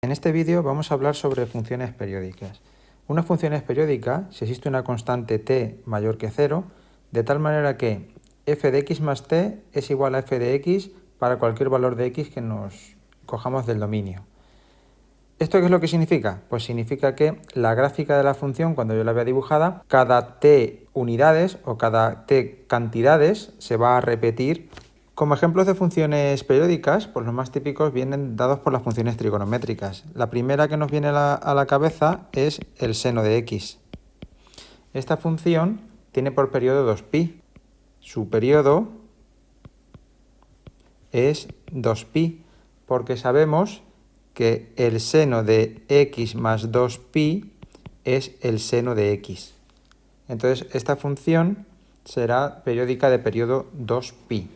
En este vídeo vamos a hablar sobre funciones periódicas. Una función es periódica si existe una constante t mayor que 0, de tal manera que f de x más t es igual a f de x para cualquier valor de x que nos cojamos del dominio. ¿Esto qué es lo que significa? Pues significa que la gráfica de la función, cuando yo la vea dibujada, cada t unidades o cada t cantidades se va a repetir. Como ejemplos de funciones periódicas, pues los más típicos vienen dados por las funciones trigonométricas. La primera que nos viene a la cabeza es el seno de x. Esta función tiene por periodo 2pi. Su periodo es 2pi, porque sabemos que el seno de x más 2pi es el seno de x. Entonces, esta función será periódica de periodo 2pi.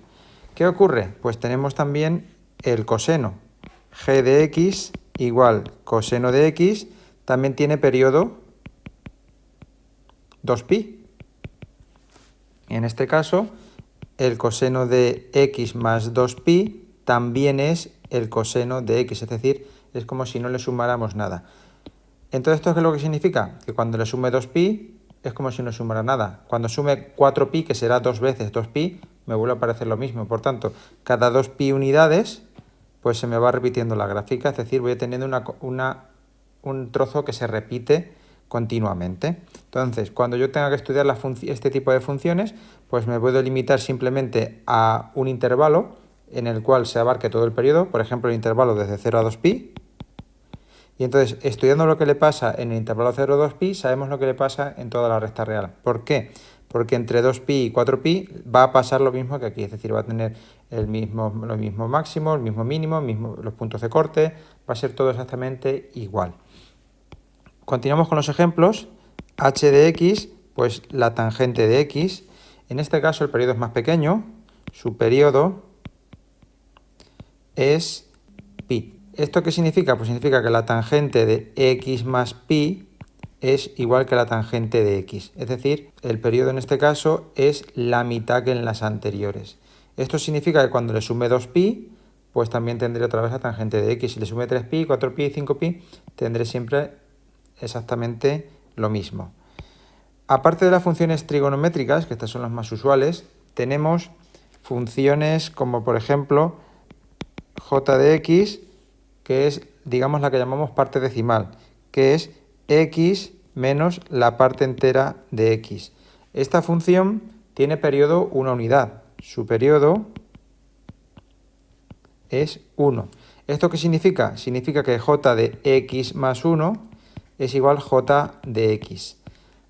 ¿Qué ocurre? Pues tenemos también el coseno. G de x igual coseno de x también tiene periodo 2pi. En este caso, el coseno de x más 2pi también es el coseno de x, es decir, es como si no le sumáramos nada. Entonces, ¿esto qué es lo que significa? Que cuando le sume 2pi es como si no sumara nada. Cuando sume 4pi, que será 2 veces 2pi, me vuelve a aparecer lo mismo. Por tanto, cada 2pi unidades, pues se me va repitiendo la gráfica, es decir, voy teniendo un trozo que se repite continuamente. Entonces, cuando yo tenga que estudiar este tipo de funciones, pues me puedo limitar simplemente a un intervalo en el cual se abarque todo el periodo, por ejemplo, el intervalo desde 0 a 2pi, y entonces, estudiando lo que le pasa en el intervalo 0 a 2pi, sabemos lo que le pasa en toda la recta real. ¿Por qué? Porque entre 2pi y 4pi va a pasar lo mismo que aquí, es decir, va a tener los mismos máximos, el mismo mínimo, los puntos de corte, va a ser todo exactamente igual. Continuamos con los ejemplos. H de x, pues la tangente de x. En este caso el periodo es más pequeño, su periodo es pi. ¿Esto qué significa? Pues significa que la tangente de x más pi es igual que la tangente de x. Es decir, el periodo en este caso es la mitad que en las anteriores. Esto significa que cuando le sume 2pi, pues también tendré otra vez la tangente de x. Si le sume 3pi, 4pi y 5pi, tendré siempre exactamente lo mismo. Aparte de las funciones trigonométricas, que estas son las más usuales, tenemos funciones como por ejemplo j de x, que es, digamos, la que llamamos parte decimal, que es x menos la parte entera de x. Esta función tiene periodo una unidad. Su periodo es 1. ¿Esto qué significa? Significa que j de x más 1 es igual a j de x.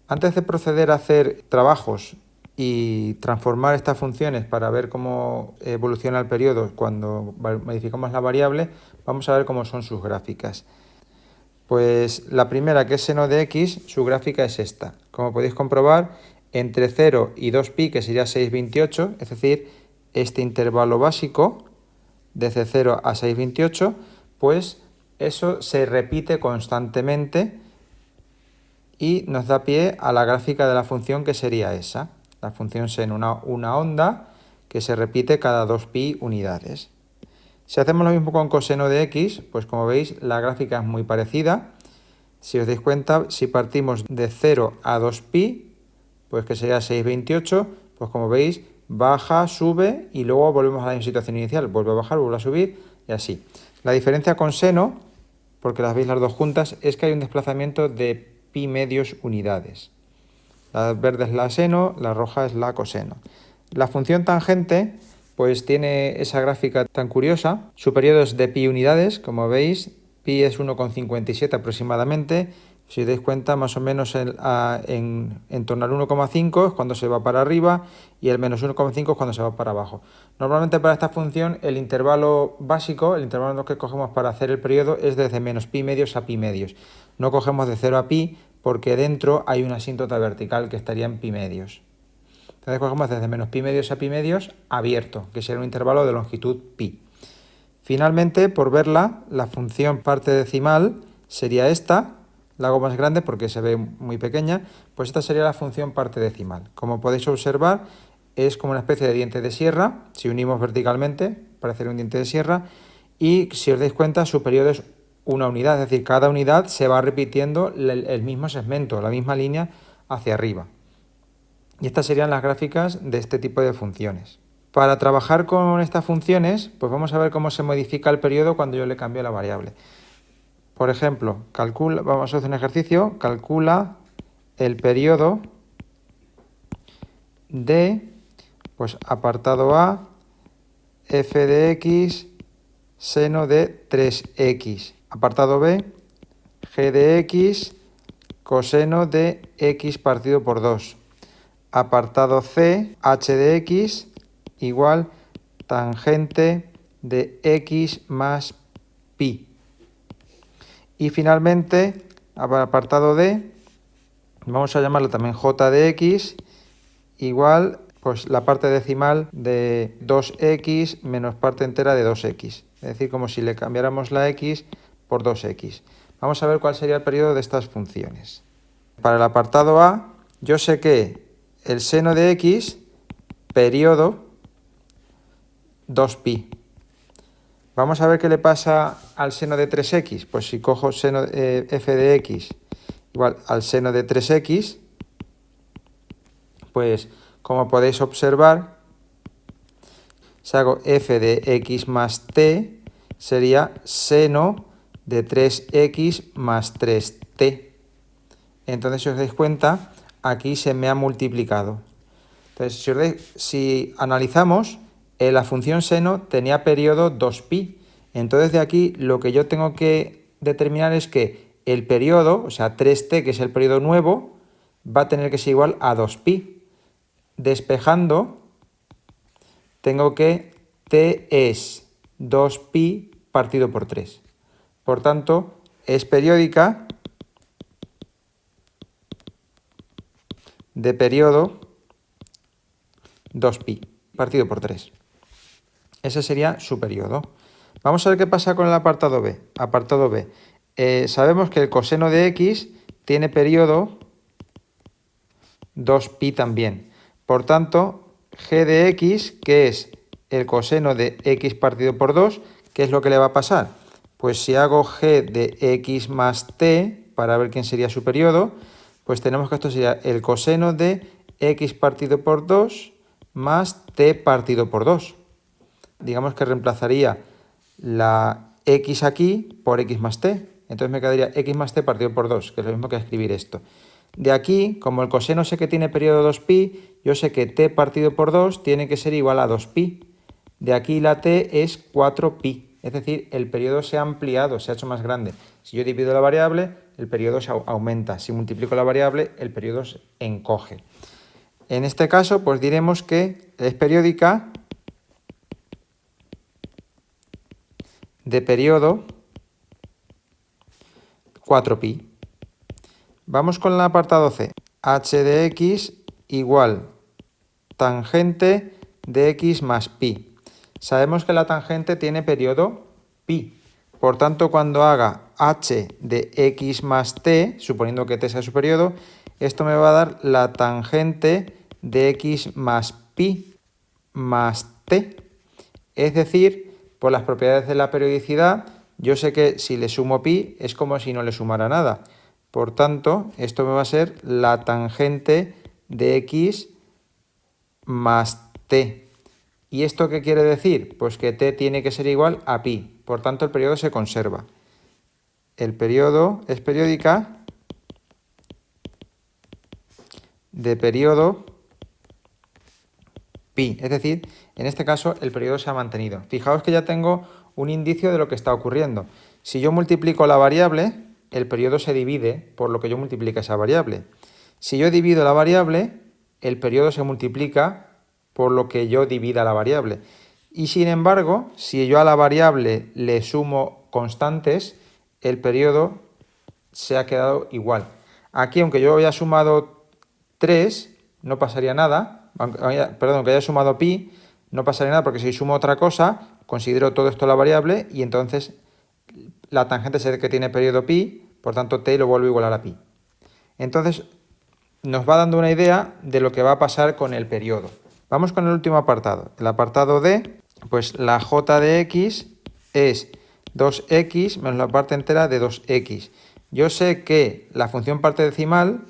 Antes de proceder a hacer trabajos y transformar estas funciones para ver cómo evoluciona el periodo cuando modificamos la variable, vamos a ver cómo son sus gráficas. Pues la primera, que es seno de x, su gráfica es esta. Como podéis comprobar, entre 0 y 2pi, que sería 6,28, es decir, este intervalo básico, desde 0 a 6,28, pues eso se repite constantemente y nos da pie a la gráfica de la función, que sería esa. La función seno, una onda que se repite cada 2pi unidades. Si hacemos lo mismo con coseno de x, pues como veis la gráfica es muy parecida. Si os dais cuenta, si partimos de 0 a 2pi, pues que sería 6,28, pues como veis baja, sube y luego volvemos a la situación inicial. Vuelve a bajar, vuelve a subir y así. La diferencia con seno, porque las veis las dos juntas, es que hay un desplazamiento de pi medios unidades. La verde es la seno, la roja es la coseno. La función tangente pues tiene esa gráfica tan curiosa. Su periodo es de pi unidades, como veis, pi es 1,57 aproximadamente. Si os dais cuenta, más o menos en torno al 1,5 es cuando se va para arriba y el menos 1,5 es cuando se va para abajo. Normalmente para esta función el intervalo básico, el intervalo que cogemos para hacer el periodo, es desde menos pi medios a pi medios. No cogemos de 0 a pi porque dentro hay una asíntota vertical que estaría en pi medios. Entonces cogemos desde menos pi medios a pi medios abierto, que será un intervalo de longitud pi. Finalmente, por verla, la función parte decimal sería esta. La hago más grande porque se ve muy pequeña, pues esta sería la función parte decimal. Como podéis observar, es como una especie de diente de sierra. Si unimos verticalmente, parece un diente de sierra, y si os dais cuenta, su periodo es una unidad, es decir, cada unidad se va repitiendo el mismo segmento, la misma línea hacia arriba. Y estas serían las gráficas de este tipo de funciones. Para trabajar con estas funciones, pues vamos a ver cómo se modifica el periodo cuando yo le cambio la variable. Por ejemplo, vamos a hacer un ejercicio, calcula el periodo de, pues apartado A, f de x, seno de 3x. Apartado B, g de x, coseno de x partido por 2. Apartado C, h de x igual tangente de x más pi. Y finalmente, apartado D, vamos a llamarlo también j de x igual pues la parte decimal de 2x menos parte entera de 2x. Es decir, como si le cambiáramos la x por 2x. Vamos a ver cuál sería el periodo de estas funciones. Para el apartado A, yo sé que el seno de x, periodo 2pi. Vamos a ver qué le pasa al seno de 3x. Pues si cojo seno f de x igual al seno de 3x, pues como podéis observar, si hago f de x más t, sería seno de 3x más 3t. Entonces, si os dais cuenta, aquí se me ha multiplicado. Entonces, si analizamos, la función seno tenía periodo 2pi. Entonces, de aquí lo que yo tengo que determinar es que el periodo, o sea, 3t, que es el periodo nuevo, va a tener que ser igual a 2pi. Despejando, tengo que t es 2pi partido por 3. Por tanto, es periódica de periodo 2pi partido por 3. Ese sería su periodo. Vamos a ver qué pasa con el apartado B. Apartado B. Sabemos que el coseno de x tiene periodo 2pi también. Por tanto, g de x, que es el coseno de x partido por 2, ¿qué es lo que le va a pasar? Pues si hago g de x más t, para ver quién sería su periodo, pues tenemos que esto sería el coseno de x partido por 2 más t partido por 2. Digamos que reemplazaría la x aquí por x más t. Entonces me quedaría x más t partido por 2, que es lo mismo que escribir esto. De aquí, como el coseno sé que tiene periodo 2pi, yo sé que t partido por 2 tiene que ser igual a 2pi. De aquí la t es 4pi. Es decir, el periodo se ha ampliado, se ha hecho más grande. Si yo divido la variable, el periodo se aumenta. Si multiplico la variable, el periodo se encoge. En este caso, pues diremos que es periódica de periodo 4pi. Vamos con el apartado C. h de x igual tangente de x más pi. Sabemos que la tangente tiene periodo pi. Por tanto, cuando haga h de x más t, suponiendo que t sea su periodo, esto me va a dar la tangente de x más pi más t. Es decir, por las propiedades de la periodicidad, yo sé que si le sumo pi es como si no le sumara nada. Por tanto, esto me va a ser la tangente de x más t. ¿Y esto qué quiere decir? Pues que t tiene que ser igual a pi. Por tanto, el periodo se conserva. El periodo es periódica de periodo pi. Es decir, en este caso el periodo se ha mantenido. Fijaos que ya tengo un indicio de lo que está ocurriendo. Si yo multiplico la variable, el periodo se divide por lo que yo multiplique esa variable. Si yo divido la variable, el periodo se multiplica por lo que yo divida la variable. Y sin embargo, si yo a la variable le sumo constantes, el periodo se ha quedado igual. Aquí, aunque yo haya sumado 3, no pasaría nada. Perdón, que haya sumado pi, no pasaría nada porque si sumo otra cosa, considero todo esto la variable y entonces la tangente sé que tiene periodo pi, por tanto t lo vuelvo a igualar a pi. Entonces nos va dando una idea de lo que va a pasar con el periodo. Vamos con el último apartado. El apartado D, pues la j de x es 2x menos la parte entera de 2x. Yo sé que la función parte decimal,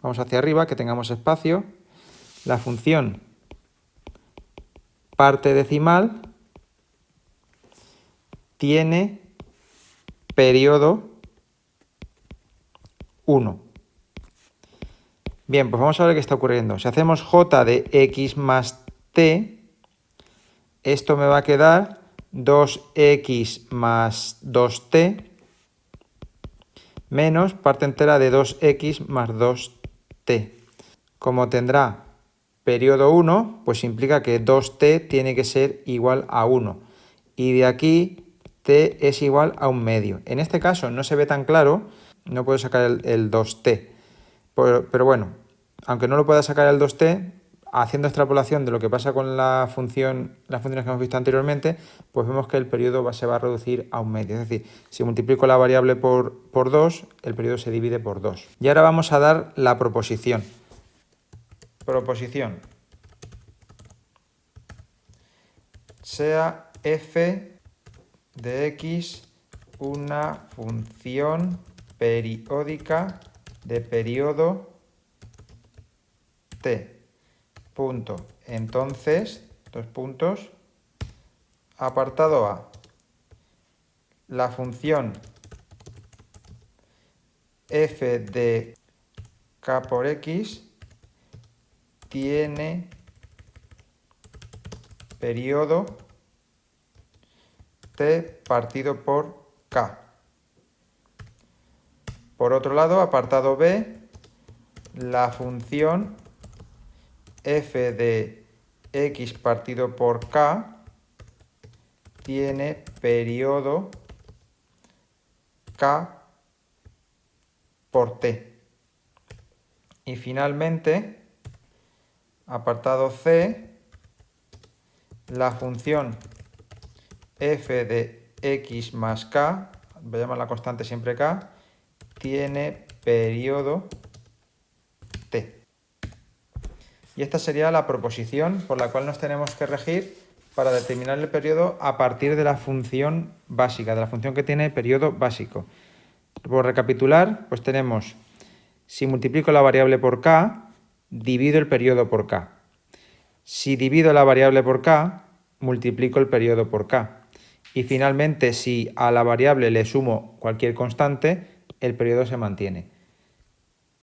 vamos hacia arriba, que tengamos espacio, la función parte decimal tiene periodo 1. Bien, pues vamos a ver qué está ocurriendo. Si hacemos j de x más t, esto me va a quedar 2x más 2t menos parte entera de 2x más 2t. Como tendrá periodo 1, pues implica que 2t tiene que ser igual a 1. Y de aquí t es igual a 1 medio. En este caso no se ve tan claro, no puedo sacar el 2t. Pero bueno, aunque no lo pueda sacar el 2t, haciendo extrapolación de lo que pasa con las funciones que hemos visto anteriormente, pues vemos que el periodo se va a reducir a 1 medio. Es decir, si multiplico la variable por 2, el periodo se divide por 2. Y ahora vamos a dar la proposición. Proposición. Sea f de x una función periódica de periodo t. Punto. Entonces, dos puntos. Apartado A. La función f de k por x tiene periodo t partido por k. Por otro lado, apartado B, la función f de x partido por k tiene periodo k por t. Y finalmente, apartado C, la función f de x más k, voy a llamar la constante siempre k, tiene periodo t. Y esta sería la proposición por la cual nos tenemos que regir para determinar el periodo a partir de la función básica, de la función que tiene periodo básico. Por recapitular, pues tenemos, si multiplico la variable por k, divido el periodo por k. Si divido la variable por k, multiplico el periodo por k. Y finalmente, si a la variable le sumo cualquier constante, el periodo se mantiene.